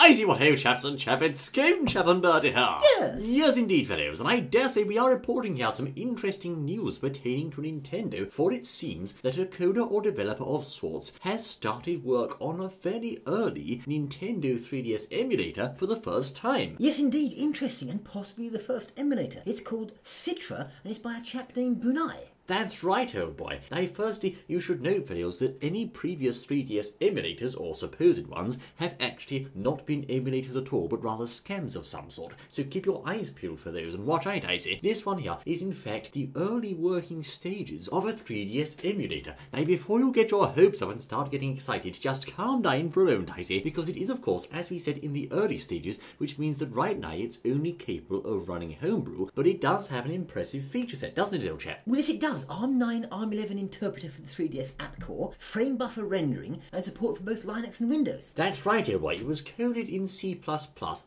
I see what ho, chaps and chappets, Scone Chap and Bertie here. Yes. Yes, indeed, fellows, and I dare say we are reporting here some interesting news pertaining to Nintendo, for it seems that a coder or developer of sorts has started work on a fairly early Nintendo 3DS emulator for the first time. Yes, indeed, interesting, and possibly the first emulator. It's called Citra, and it's by a chap named Bunai. That's right, old boy. Now, firstly, you should note, fellows, that any previous 3DS emulators, or supposed ones, have actually not been emulators at all, but rather scams of some sort. So keep your eyes peeled for those and watch out, I say. This one here is, in fact, the early working stages of a 3DS emulator. Now, before you get your hopes up and start getting excited, just calm down for a moment, I say, because it is, of course, as we said, in the early stages, which means that right now it's only capable of running homebrew, but it does have an impressive feature set, doesn't it, old chap? Well, yes, it does. ARM9, ARM11 interpreter for the 3DS app core, frame buffer rendering, and support for both Linux and Windows. That's right, old boy. It was coded in C++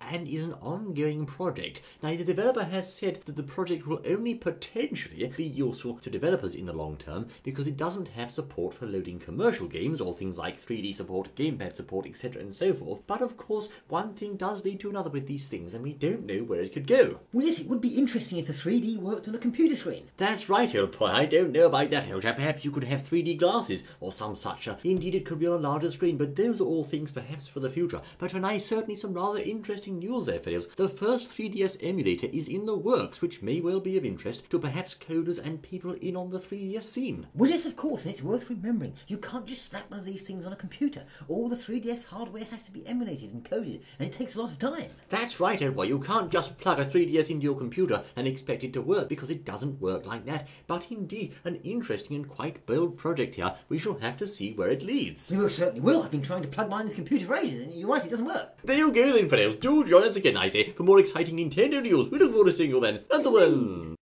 and is an ongoing project. Now, the developer has said that the project will only potentially be useful to developers in the long term because it doesn't have support for loading commercial games or things like 3D support, gamepad support, etc. and so forth. But of course, one thing does lead to another with these things, and we don't know where it could go. Well, yes, it would be interesting if the 3D worked on a computer screen. That's right, old boy. I don't know about that, old chap. Perhaps you could have 3D glasses or some such. Indeed, it could be on a larger screen, but those are all things perhaps for the future. But for now, certainly some rather interesting news there, fellows. The first 3DS emulator is in the works, which may well be of interest to perhaps coders and people in on the 3DS scene. Well, yes, of course, and it's worth remembering. You can't just slap one of these things on a computer. All the 3DS hardware has to be emulated and coded, and it takes a lot of time. That's right, old boy. You can't just plug a 3DS into your computer and expect it to work, because it doesn't work like that. But indeed, an interesting and quite bold project here. We shall have to see where it leads. You certainly will. I've been trying to plug mine into the computer for ages, and you're right, it doesn't work. There you go then, fellows. Do join us again, I say, for more exciting Nintendo news. We look forward to seeing you then. Until then.